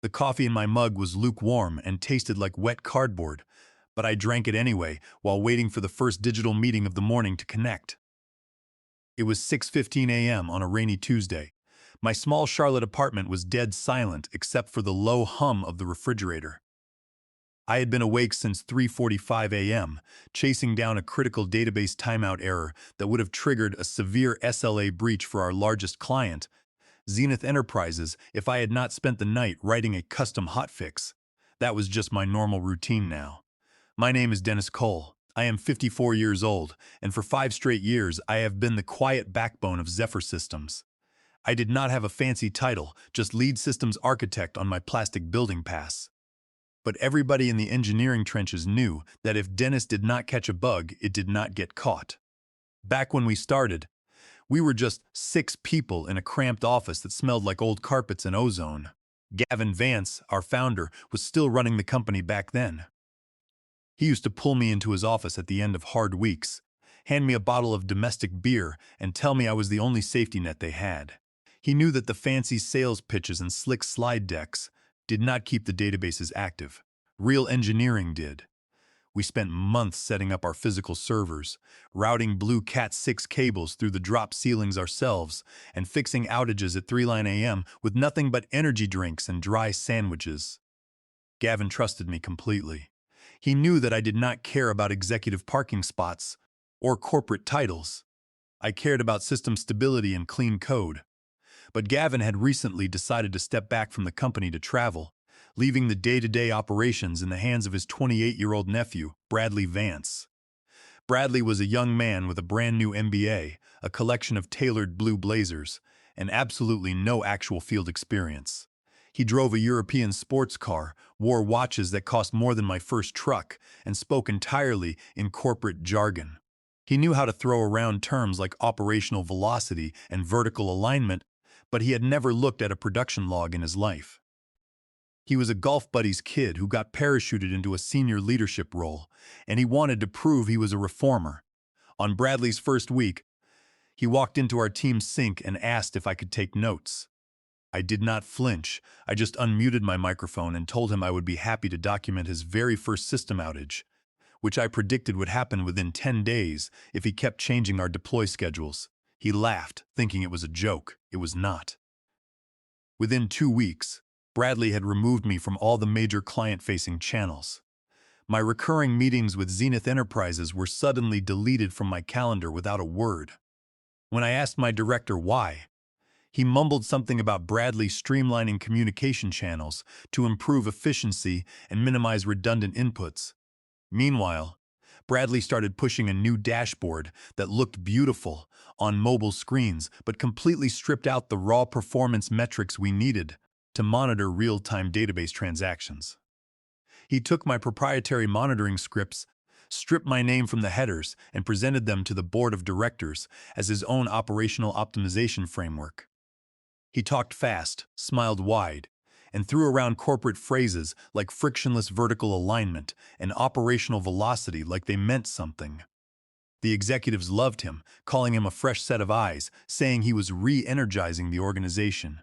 The coffee in my mug was lukewarm and tasted like wet cardboard, but I drank it anyway while waiting for the first digital meeting of the morning to connect. It was 6:15 a.m. on a rainy Tuesday. My small Charlotte apartment was dead silent except for the low hum of the refrigerator. I had been awake since 3:45 a.m., chasing down a critical database timeout error that would have triggered a severe SLA breach for our largest client, Zenith Enterprises, if I had not spent the night writing a custom hotfix. That was just my normal routine now. My name is Dennis Cole. I am 54 years old, and for 5 straight years I have been the quiet backbone of Zephyr Systems. I did not have a fancy title, just lead systems architect on my plastic building pass. But everybody in the engineering trenches knew that if Dennis did not catch a bug, it did not get caught. Back when we started, we were just 6 people in a cramped office that smelled like old carpets and ozone. Gavin Vance, our founder, was still running the company back then. He used to pull me into his office at the end of hard weeks, hand me a bottle of domestic beer, and tell me I was the only safety net they had. He knew that the fancy sales pitches and slick slide decks did not keep the databases active. Real engineering did. We spent months setting up our physical servers, routing Blue Cat 6 cables through the drop ceilings ourselves, and fixing outages at 3 a.m. with nothing but energy drinks and dry sandwiches. Gavin trusted me completely. He knew that I did not care about executive parking spots or corporate titles. I cared about system stability and clean code. But Gavin had recently decided to step back from the company to travel, leaving the day-to-day operations in the hands of his 28-year-old nephew, Bradley Vance. Bradley was a young man with a brand new MBA, a collection of tailored blue blazers, and absolutely no actual field experience. He drove a European sports car, wore watches that cost more than my first truck, and spoke entirely in corporate jargon. He knew how to throw around terms like operational velocity and vertical alignment, but he had never looked at a production log in his life. He was a golf buddy's kid who got parachuted into a senior leadership role, and he wanted to prove he was a reformer. On Bradley's first week, he walked into our team's sink and asked if I could take notes. I did not flinch. I just unmuted my microphone and told him I would be happy to document his very first system outage, which I predicted would happen within 10 days if he kept changing our deploy schedules. He laughed, thinking it was a joke. It was not. Within 2 weeks, Bradley had removed me from all the major client-facing channels. My recurring meetings with Zenith Enterprises were suddenly deleted from my calendar without a word. When I asked my director why, he mumbled something about Bradley streamlining communication channels to improve efficiency and minimize redundant inputs. Meanwhile, Bradley started pushing a new dashboard that looked beautiful on mobile screens but completely stripped out the raw performance metrics we needed to monitor real-time database transactions. He took my proprietary monitoring scripts, stripped my name from the headers, and presented them to the board of directors as his own operational optimization framework. He talked fast, smiled wide, and threw around corporate phrases like frictionless vertical alignment and operational velocity like they meant something. The executives loved him, calling him a fresh set of eyes, saying he was re-energizing the organization.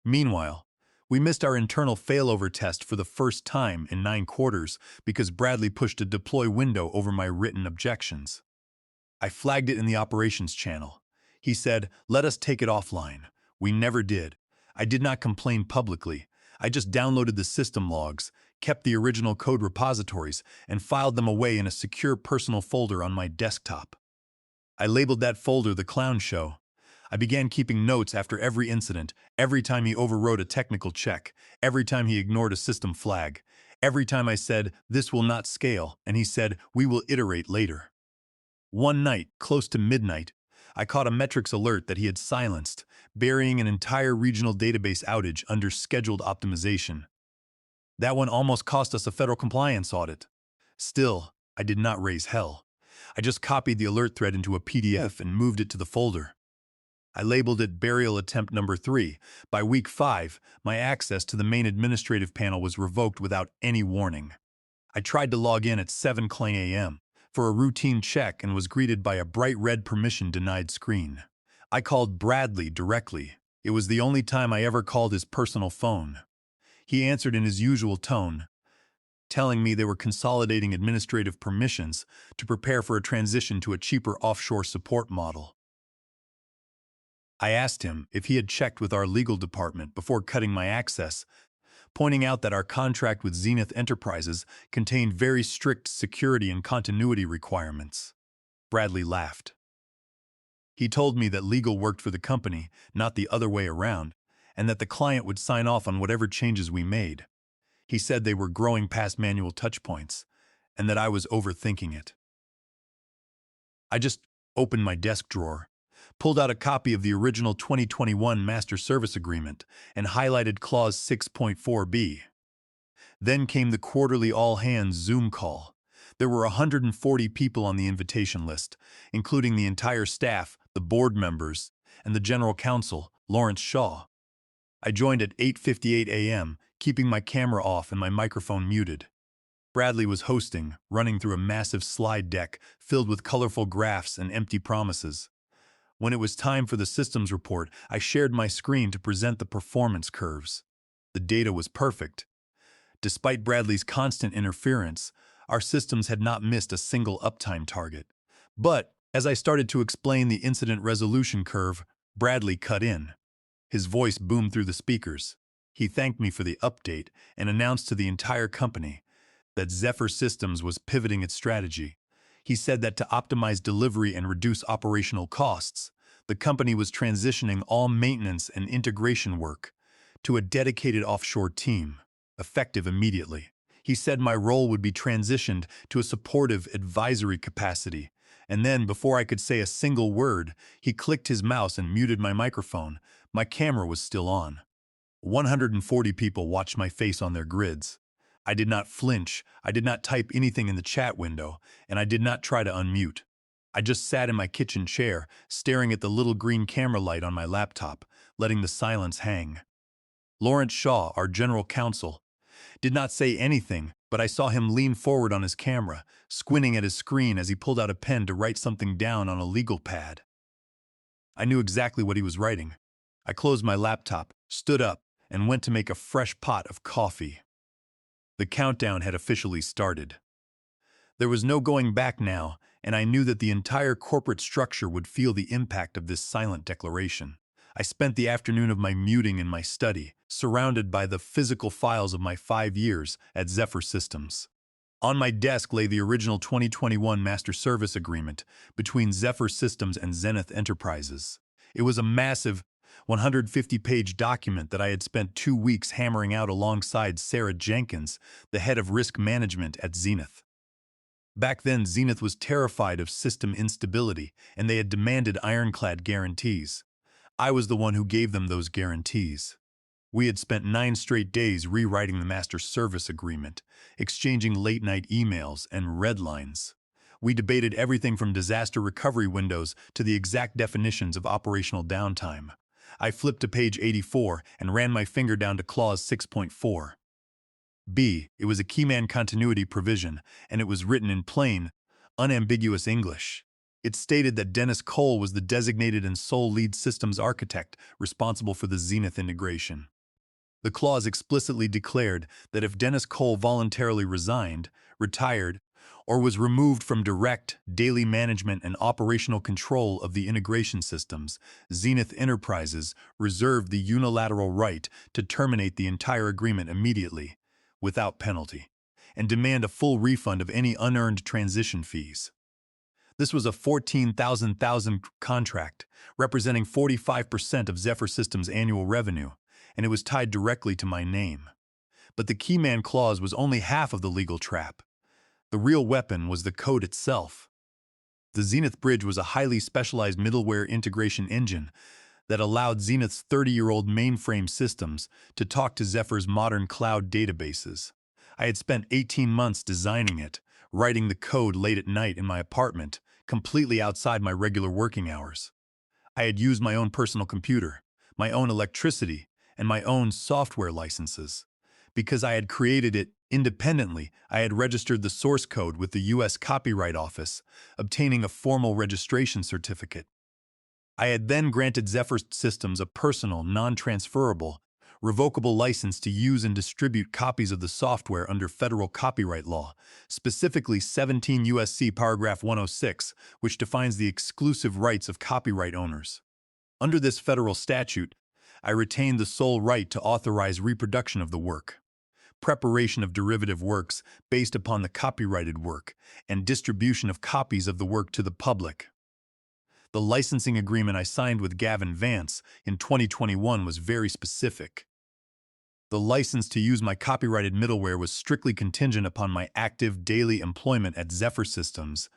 Meanwhile, we missed our internal failover test for the first time in 9 quarters because Bradley pushed a deploy window over my written objections. I flagged it in the operations channel. He said, "Let us take it offline." We never did. I did not complain publicly. I just downloaded the system logs, kept the original code repositories, and filed them away in a secure personal folder on my desktop. I labeled that folder the Clown Show. I began keeping notes after every incident, every time he overrode a technical check, every time he ignored a system flag, every time I said, "This will not scale," and he said, "We will iterate later." One night, close to midnight, I caught a metrics alert that he had silenced, burying an entire regional database outage under scheduled optimization. That one almost cost us a federal compliance audit. Still, I did not raise hell. I just copied the alert thread into a PDF and moved it to the folder. I labeled it Burial Attempt Number 3. By week 5, my access to the main administrative panel was revoked without any warning. I tried to log in at 7 a.m. for a routine check and was greeted by a bright red permission denied screen. I called Bradley directly. It was the only time I ever called his personal phone. He answered in his usual tone, telling me they were consolidating administrative permissions to prepare for a transition to a cheaper offshore support model. I asked him if he had checked with our legal department before cutting my access, pointing out that our contract with Zenith Enterprises contained very strict security and continuity requirements. Bradley laughed. He told me that legal worked for the company, not the other way around, and that the client would sign off on whatever changes we made. He said they were growing past manual touchpoints, and that I was overthinking it. I just opened my desk drawer, pulled out a copy of the original 2021 Master Service Agreement, and highlighted Clause 6.4b. Then came the quarterly all-hands Zoom call. There were 140 people on the invitation list, including the entire staff, the board members, and the general counsel, Lawrence Shaw. I joined at 8:58 a.m., keeping my camera off and my microphone muted. Bradley was hosting, running through a massive slide deck filled with colorful graphs and empty promises. When it was time for the systems report, I shared my screen to present the performance curves. The data was perfect. Despite Bradley's constant interference, our systems had not missed a single uptime target. But, as I started to explain the incident resolution curve, Bradley cut in. His voice boomed through the speakers. He thanked me for the update and announced to the entire company that Zephyr Systems was pivoting its strategy. He said that to optimize delivery and reduce operational costs, the company was transitioning all maintenance and integration work to a dedicated offshore team, effective immediately. He said my role would be transitioned to a supportive advisory capacity, and then, before I could say a single word, he clicked his mouse and muted my microphone. My camera was still on. 140 people watched my face on their grids. I did not flinch, I did not type anything in the chat window, and I did not try to unmute. I just sat in my kitchen chair, staring at the little green camera light on my laptop, letting the silence hang. Lawrence Shaw, our general counsel, did not say anything, but I saw him lean forward on his camera, squinting at his screen as he pulled out a pen to write something down on a legal pad. I knew exactly what he was writing. I closed my laptop, stood up, and went to make a fresh pot of coffee. The countdown had officially started. There was no going back now, and I knew that the entire corporate structure would feel the impact of this silent declaration. I spent the afternoon of my muting in my study, surrounded by the physical files of my 5 years at Zephyr Systems. On my desk lay the original 2021 Master Service Agreement between Zephyr Systems and Zenith Enterprises. It was a massive 150-page document that I had spent 2 weeks hammering out alongside Sarah Jenkins, the head of risk management at Zenith. Back then, Zenith was terrified of system instability, and they had demanded ironclad guarantees. I was the one who gave them those guarantees. We had spent 9 straight days rewriting the Master Service Agreement, exchanging late-night emails and red lines. We debated everything from disaster recovery windows to the exact definitions of operational downtime. I flipped to page 84 and ran my finger down to clause 6.4. B. It was a keyman continuity provision, and it was written in plain, unambiguous English. It stated that Dennis Cole was the designated and sole lead systems architect responsible for the Zenith integration. The clause explicitly declared that if Dennis Cole voluntarily resigned, retired, or was removed from direct, daily management and operational control of the integration systems, Zenith Enterprises reserved the unilateral right to terminate the entire agreement immediately, without penalty, and demand a full refund of any unearned transition fees. This was a $14,000 contract, representing 45% of Zephyr Systems' annual revenue, and it was tied directly to my name. But the keyman clause was only half of the legal trap. The real weapon was the code itself. The Zenith Bridge was a highly specialized middleware integration engine that allowed Zenith's 30-year-old mainframe systems to talk to Zephyr's modern cloud databases. I had spent 18 months designing it, writing the code late at night in my apartment, completely outside my regular working hours. I had used my own personal computer, my own electricity, and my own software licenses. Because I had created it independently, I had registered the source code with the U.S. Copyright Office, obtaining a formal registration certificate. I had then granted Zephyr Systems a personal, non-transferable revocable license to use and distribute copies of the software under federal copyright law, specifically 17 U.S.C. paragraph 106, which defines the exclusive rights of copyright owners. Under this federal statute, I retained the sole right to authorize reproduction of the work, preparation of derivative works based upon the copyrighted work, and distribution of copies of the work to the public. The licensing agreement I signed with Gavin Vance in 2021 was very specific. The license to use my copyrighted middleware was strictly contingent upon my active daily employment at Zephyr Systems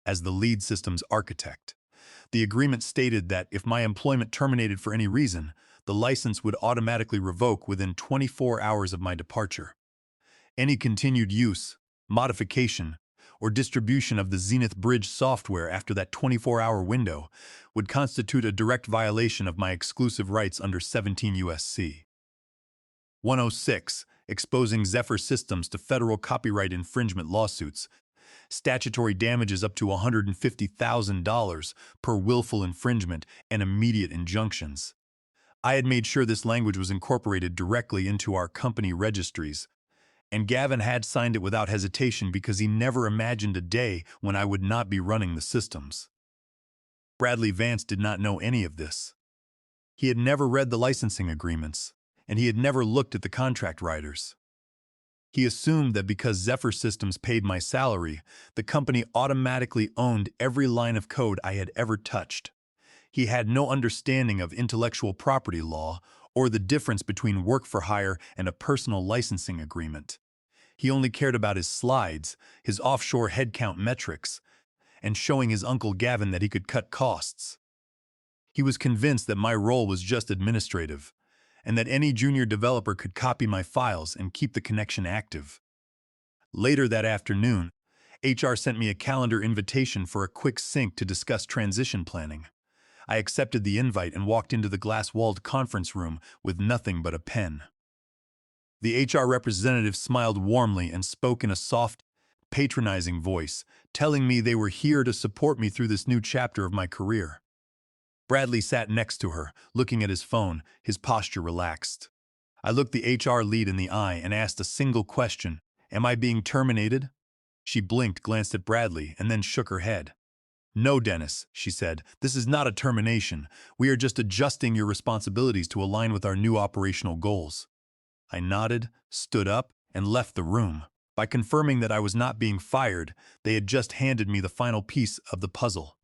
as the lead systems architect. The agreement stated that if my employment terminated for any reason, the license would automatically revoke within 24 hours of my departure. Any continued use, modification, or distribution of the Zenith Bridge software after that 24-hour window would constitute a direct violation of my exclusive rights under 17 U.S.C. 106, exposing Zephyr Systems to federal copyright infringement lawsuits, statutory damages up to $150,000 per willful infringement, and immediate injunctions. I had made sure this language was incorporated directly into our company registries, and Gavin had signed it without hesitation because he never imagined a day when I would not be running the systems. Bradley Vance did not know any of this. He had never read the licensing agreements, and he had never looked at the contract writers. He assumed that because Zephyr Systems paid my salary, the company automatically owned every line of code I had ever touched. He had no understanding of intellectual property law or the difference between work for hire and a personal licensing agreement. He only cared about his slides, his offshore headcount metrics, and showing his uncle Gavin that he could cut costs. He was convinced that my role was just administrative, and that any junior developer could copy my files and keep the connection active. Later that afternoon, HR sent me a calendar invitation for a quick sync to discuss transition planning. I accepted the invite and walked into the glass-walled conference room with nothing but a pen. The HR representative smiled warmly and spoke in a soft, patronizing voice, telling me they were here to support me through this new chapter of my career. Bradley sat next to her, looking at his phone, his posture relaxed. I looked the HR lead in the eye and asked a single question: "Am I being terminated?" She blinked, glanced at Bradley, and then shook her head. "No, Dennis," she said, "this is not a termination. We are just adjusting your responsibilities to align with our new operational goals." I nodded, stood up, and left the room. By confirming that I was not being fired, they had just handed me the final piece of the puzzle.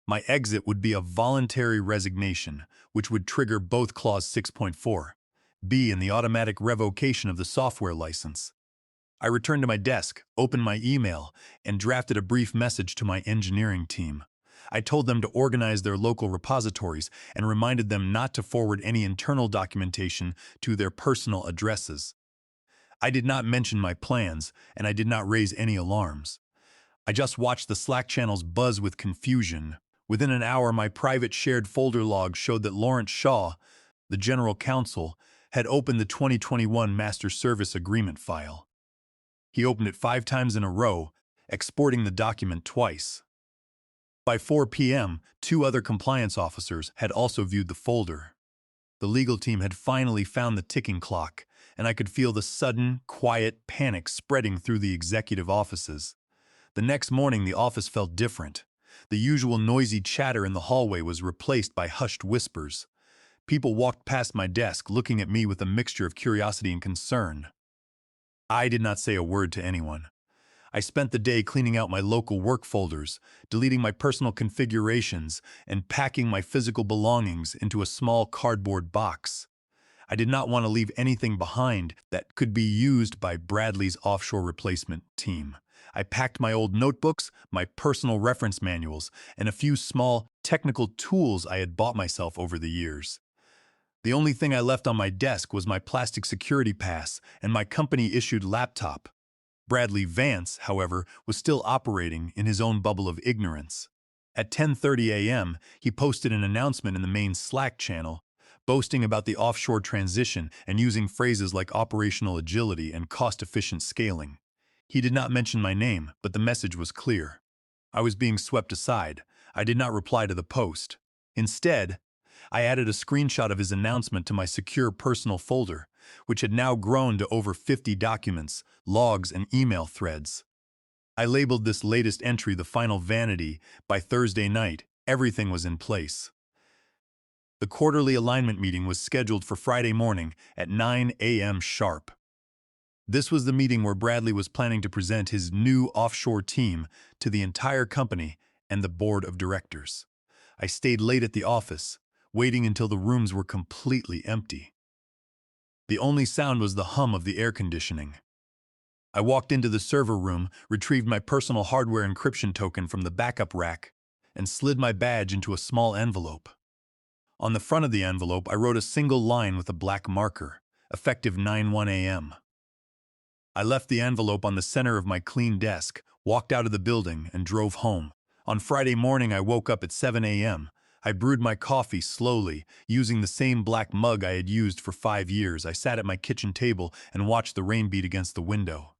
My exit would be a voluntary resignation, which would trigger both Clause 6.4b and the automatic revocation of the software license. I returned to my desk, opened my email, and drafted a brief message to my engineering team. I told them to organize their local repositories and reminded them not to forward any internal documentation to their personal addresses. I did not mention my plans, and I did not raise any alarms. I just watched the Slack channels buzz with confusion. Within an hour, my private shared folder log showed that Lawrence Shaw, the general counsel, had opened the 2021 Master Service Agreement file. He opened it 5 times in a row, exporting the document twice. By 4 p.m., 2 other compliance officers had also viewed the folder. The legal team had finally found the ticking clock, and I could feel the sudden, quiet panic spreading through the executive offices. The next morning, the office felt different. The usual noisy chatter in the hallway was replaced by hushed whispers. People walked past my desk, looking at me with a mixture of curiosity and concern. I did not say a word to anyone. I spent the day cleaning out my local work folders, deleting my personal configurations, and packing my physical belongings into a small cardboard box. I did not want to leave anything behind that could be used by Bradley's offshore replacement team. I packed my old notebooks, my personal reference manuals, and a few small technical tools I had bought myself over the years. The only thing I left on my desk was my plastic security pass and my company-issued laptop. Bradley Vance, however, was still operating in his own bubble of ignorance. At 10:30 a.m., he posted an announcement in the main Slack channel, boasting about the offshore transition and using phrases like operational agility and cost-efficient scaling. He did not mention my name, but the message was clear. I was being swept aside. I did not reply to the post. Instead, I added a screenshot of his announcement to my secure personal folder, which had now grown to over 50 documents, logs, and email threads. I labeled this latest entry the final vanity. By Thursday night, everything was in place. The quarterly alignment meeting was scheduled for Friday morning at 9 a.m. sharp. This was the meeting where Bradley was planning to present his new offshore team to the entire company and the board of directors. I stayed late at the office, waiting until the rooms were completely empty. The only sound was the hum of the air conditioning. I walked into the server room, retrieved my personal hardware encryption token from the backup rack, and slid my badge into a small envelope. On the front of the envelope, I wrote a single line with a black marker, effective 9:01 a.m. I left the envelope on the center of my clean desk, walked out of the building, and drove home. On Friday morning, I woke up at 7 a.m. I brewed my coffee slowly, using the same black mug I had used for 5 years. I sat at my kitchen table and watched the rain beat against the window.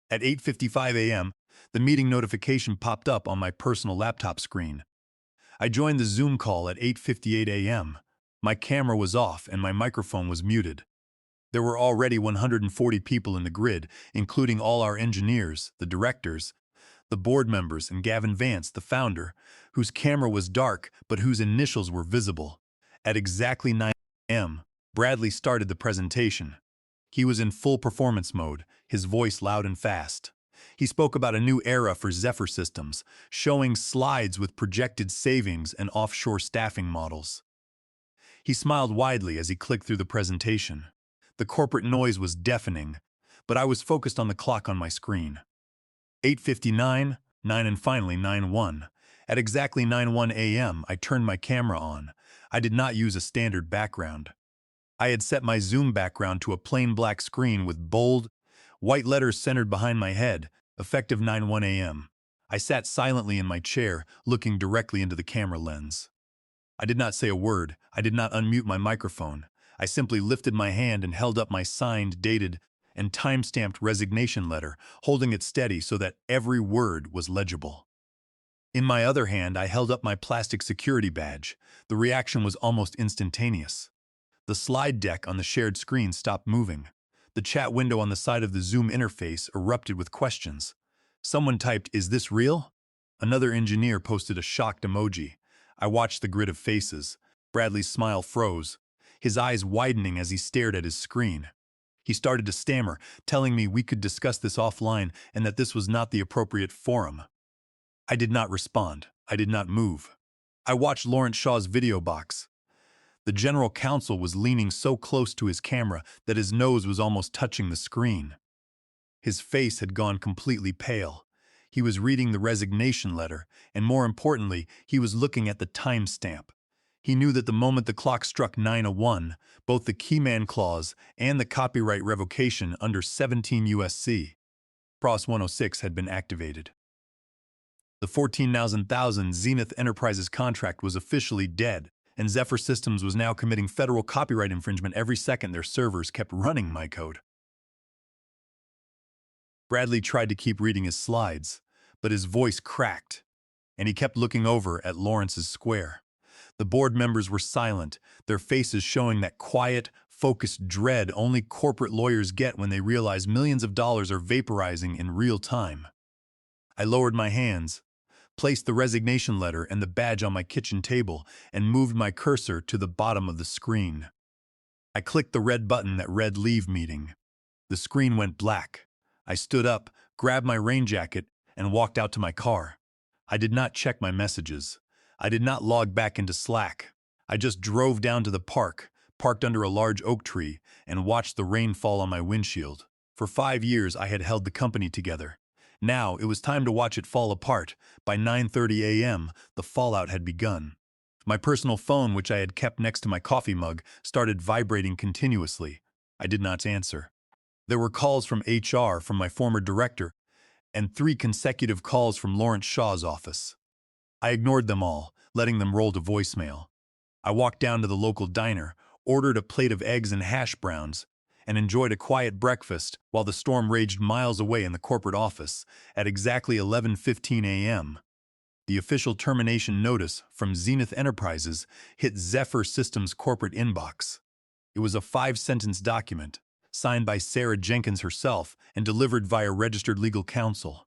At 8:55 a.m., the meeting notification popped up on my personal laptop screen. I joined the Zoom call at 8:58 a.m. My camera was off and my microphone was muted. There were already 140 people in the grid, including all our engineers, the directors, the board members, and Gavin Vance, the founder, whose camera was dark but whose initials were visible. At exactly 9 a.m., Bradley started the presentation. He was in full performance mode, his voice loud and fast. He spoke about a new era for Zephyr systems, showing slides with projected savings and offshore staffing models. He smiled widely as he clicked through the presentation. The corporate noise was deafening, but I was focused on the clock on my screen. 8:59, 9, and finally 9:01. At exactly 9:01 a.m., I turned my camera on. I did not use a standard background. I had set my Zoom background to a plain black screen with bold, white letters centered behind my head, effective 9:01 a.m. I sat silently in my chair, looking directly into the camera lens. I did not say a word. I did not unmute my microphone. I simply lifted my hand and held up my signed, dated, and time-stamped resignation letter, holding it steady so that every word was legible. In my other hand, I held up my plastic security badge. The reaction was almost instantaneous. The slide deck on the shared screen stopped moving. The chat window on the side of the Zoom interface erupted with questions. Someone typed, "Is this real?" Another engineer posted a shocked emoji. I watched the grid of faces. Bradley's smile froze, his eyes widening as he stared at his screen. He started to stammer, telling me we could discuss this offline and that this was not the appropriate forum. I did not respond. I did not move. I watched Lawrence Shaw's video box. The general counsel was leaning so close to his camera that his nose was almost touching the screen. His face had gone completely pale. He was reading the resignation letter, and more importantly, he was looking at the timestamp. He knew that the moment the clock struck 9:01, both the keyman clause and the copyright revocation under 17 U.S.C. Pros 106 had been activated. The 14,000 Zenith Enterprises contract was officially dead, and Zephyr Systems was now committing federal copyright infringement every second their servers kept running my code. Bradley tried to keep reading his slides, but his voice cracked, and he kept looking over at Lawrence's square. The board members were silent, their faces showing that quiet, focused dread only corporate lawyers get when they realize millions of dollars are vaporizing in real time. I lowered my hands, placed the resignation letter and the badge on my kitchen table, and moved my cursor to the bottom of the screen. I clicked the red button that read Leave Meeting. The screen went black. I stood up, grabbed my rain jacket, and walked out to my car. I did not check my messages. I did not log back into Slack. I just drove down to the park, parked under a large oak tree, and watched the rain fall on my windshield. For 5 years, I had held the company together. Now, it was time to watch it fall apart. By 9:30 a.m., the fallout had begun. My personal phone, which I had kept next to my coffee mug, started vibrating continuously. I did not answer. There were calls from HR from my former director, and 3 consecutive calls from Lawrence Shaw's office. I ignored them all, letting them roll to voicemail. I walked down to the local diner, ordered a plate of eggs and hash browns, and enjoyed a quiet breakfast while the storm raged miles away in the corporate office. At exactly 11:15 a.m., The official termination notice from Zenith Enterprises hit Zephyr Systems' corporate inbox. It was a 5-sentence document, signed by Sarah Jenkins herself and delivered via registered legal counsel.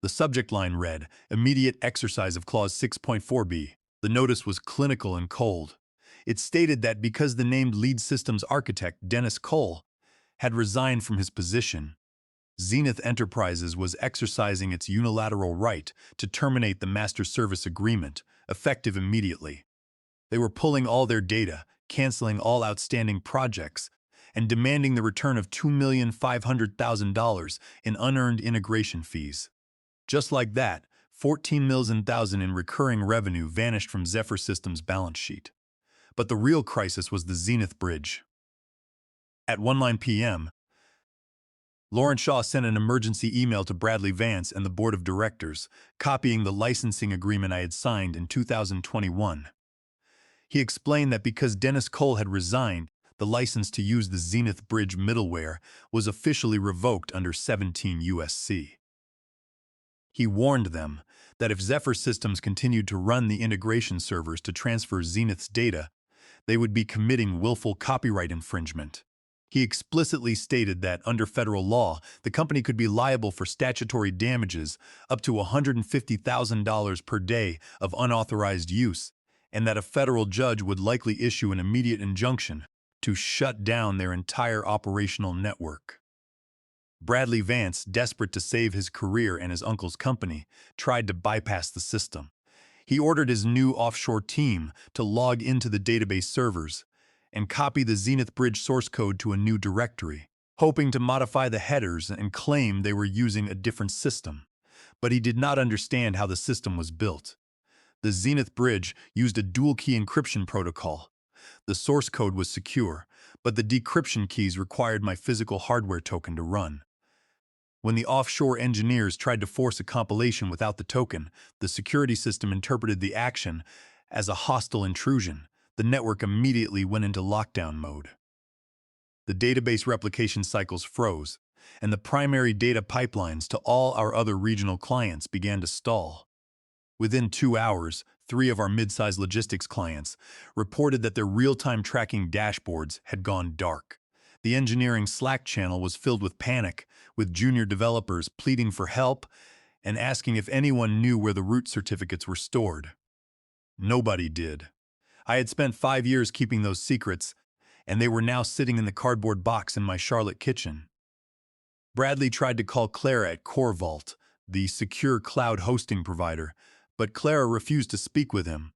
The subject line read, "Immediate exercise of Clause 6.4b." The notice was clinical and cold. It stated that because the named lead systems architect, Dennis Cole, had resigned from his position, Zenith Enterprises was exercising its unilateral right to terminate the master service agreement, effective immediately. They were pulling all their data, canceling all outstanding projects, and demanding the return of $2,500,000 in unearned integration fees. Just like that, $14 million in recurring revenue vanished from Zephyr Systems' balance sheet. But the real crisis was the Zenith Bridge. At 1:09 p.m., Lauren Shaw sent an emergency email to Bradley Vance and the board of directors, copying the licensing agreement I had signed in 2021. He explained that because Dennis Cole had resigned, the license to use the Zenith Bridge middleware was officially revoked under 17 U.S.C. He warned them that if Zephyr Systems continued to run the integration servers to transfer Zenith's data, they would be committing willful copyright infringement. He explicitly stated that, under federal law, the company could be liable for statutory damages up to $150,000 per day of unauthorized use, and that a federal judge would likely issue an immediate injunction to shut down their entire operational network. Bradley Vance, desperate to save his career and his uncle's company, tried to bypass the system. He ordered his new offshore team to log into the database servers and copy the Zenith Bridge source code to a new directory, hoping to modify the headers and claim they were using a different system. But he did not understand how the system was built. The Zenith Bridge used a dual-key encryption protocol. The source code was secure, but the decryption keys required my physical hardware token to run. When the offshore engineers tried to force a compilation without the token, the security system interpreted the action as a hostile intrusion. The network immediately went into lockdown mode. The database replication cycles froze, and the primary data pipelines to all our other regional clients began to stall. Within 2 hours, 3 of our mid-sized logistics clients reported that their real-time tracking dashboards had gone dark. The engineering Slack channel was filled with panic, with junior developers pleading for help and asking if anyone knew where the root certificates were stored. Nobody did. I had spent 5 years keeping those secrets, and they were now sitting in the cardboard box in my Charlotte kitchen. Bradley tried to call Clara at CoreVault, the secure cloud hosting provider, but Clara refused to speak with him,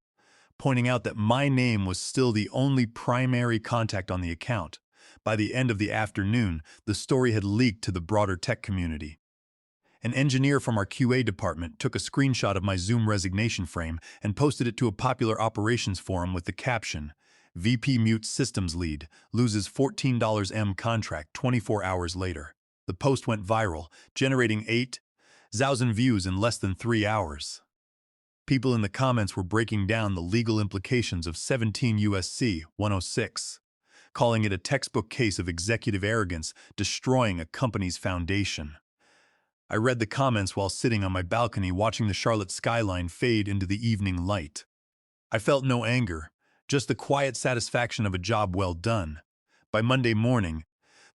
pointing out that my name was still the only primary contact on the account. By the end of the afternoon, the story had leaked to the broader tech community. An engineer from our QA department took a screenshot of my Zoom resignation frame and posted it to a popular operations forum with the caption, "VP mutes systems lead, loses $14 contract 24 hours later." The post went viral, generating 8,000 views in less than 3 hours. People in the comments were breaking down the legal implications of 17 U.S.C. 106, calling it a textbook case of executive arrogance destroying a company's foundation. I read the comments while sitting on my balcony watching the Charlotte skyline fade into the evening light. I felt no anger, just the quiet satisfaction of a job well done. By Monday morning,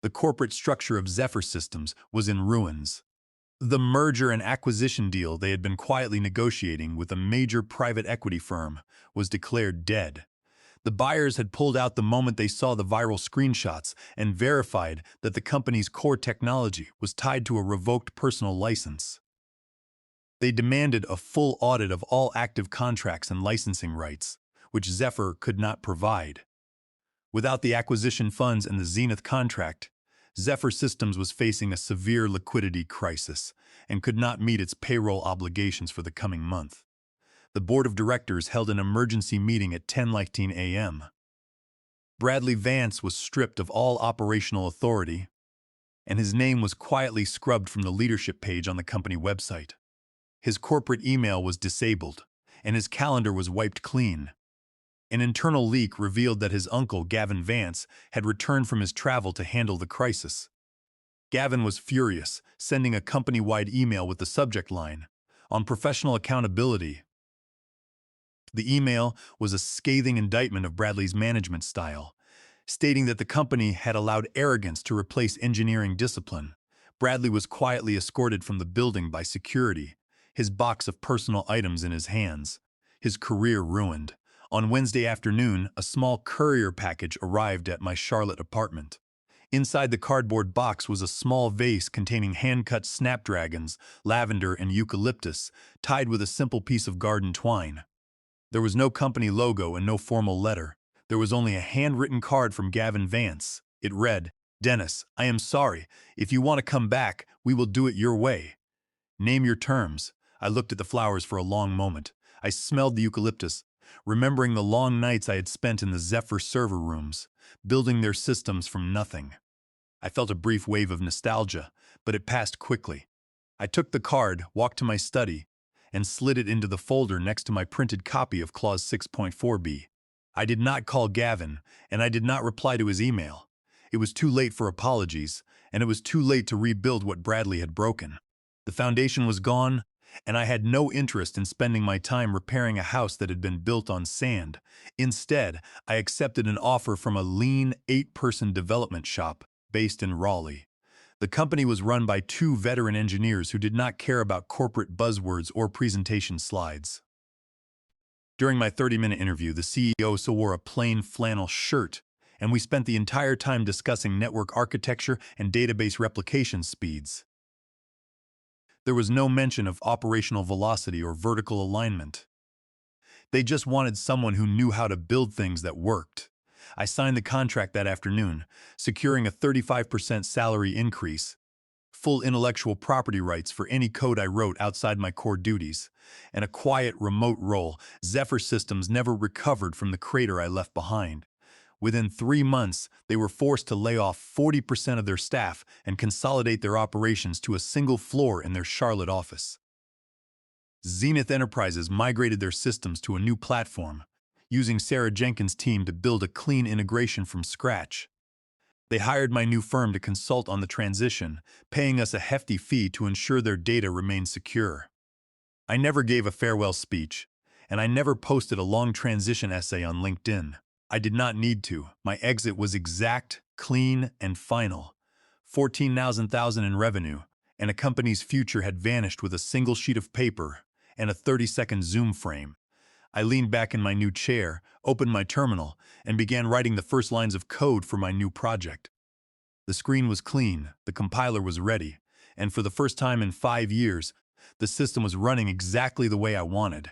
the corporate structure of Zephyr Systems was in ruins. The merger and acquisition deal they had been quietly negotiating with a major private equity firm was declared dead. The buyers had pulled out the moment they saw the viral screenshots and verified that the company's core technology was tied to a revoked personal license. They demanded a full audit of all active contracts and licensing rights, which Zephyr could not provide. Without the acquisition funds and the Zenith contract, Zephyr Systems was facing a severe liquidity crisis and could not meet its payroll obligations for the coming month. The board of directors held an emergency meeting at 10:19 a.m. Bradley Vance was stripped of all operational authority, and his name was quietly scrubbed from the leadership page on the company website. His corporate email was disabled, and his calendar was wiped clean. An internal leak revealed that his uncle, Gavin Vance, had returned from his travel to handle the crisis. Gavin was furious, sending a company-wide email with the subject line, On professional accountability, the email was a scathing indictment of Bradley's management style, stating that the company had allowed arrogance to replace engineering discipline. Bradley was quietly escorted from the building by security, his box of personal items in his hands, his career ruined. On Wednesday afternoon, a small courier package arrived at my Charlotte apartment. Inside the cardboard box was a small vase containing hand-cut snapdragons, lavender, and eucalyptus, tied with a simple piece of garden twine. There was no company logo and no formal letter. There was only a handwritten card from Gavin Vance. It read, "Dennis, I am sorry. If you want to come back, we will do it your way. Name your terms." I looked at the flowers for a long moment. I smelled the eucalyptus, remembering the long nights I had spent in the Zephyr server rooms, building their systems from nothing. I felt a brief wave of nostalgia, but it passed quickly. I took the card, walked to my study, and slid it into the folder next to my printed copy of Clause 6.4b. I did not call Gavin, and I did not reply to his email. It was too late for apologies, and it was too late to rebuild what Bradley had broken. The foundation was gone, and I had no interest in spending my time repairing a house that had been built on sand. Instead, I accepted an offer from a lean, 8-person development shop based in Raleigh. The company was run by 2 veteran engineers who did not care about corporate buzzwords or presentation slides. During my 30-minute interview, the CEO also wore a plain flannel shirt, and we spent the entire time discussing network architecture and database replication speeds. There was no mention of operational velocity or vertical alignment. They just wanted someone who knew how to build things that worked. I signed the contract that afternoon, securing a 35% salary increase, full intellectual property rights for any code I wrote outside my core duties, and a quiet, remote role. Zephyr Systems never recovered from the crater I left behind. Within 3 months, they were forced to lay off 40% of their staff and consolidate their operations to a single floor in their Charlotte office. Zenith Enterprises migrated their systems to a new platform, using Sarah Jenkins' team to build a clean integration from scratch. They hired my new firm to consult on the transition, paying us a hefty fee to ensure their data remained secure. I never gave a farewell speech, and I never posted a long transition essay on LinkedIn. I did not need to. My exit was exact, clean, and final. 14,000 in revenue, and a company's future had vanished with a single sheet of paper and a 30-second Zoom frame. I leaned back in my new chair, opened my terminal, and began writing the first lines of code for my new project. The screen was clean, the compiler was ready, and for the first time in 5 years, the system was running exactly the way I wanted.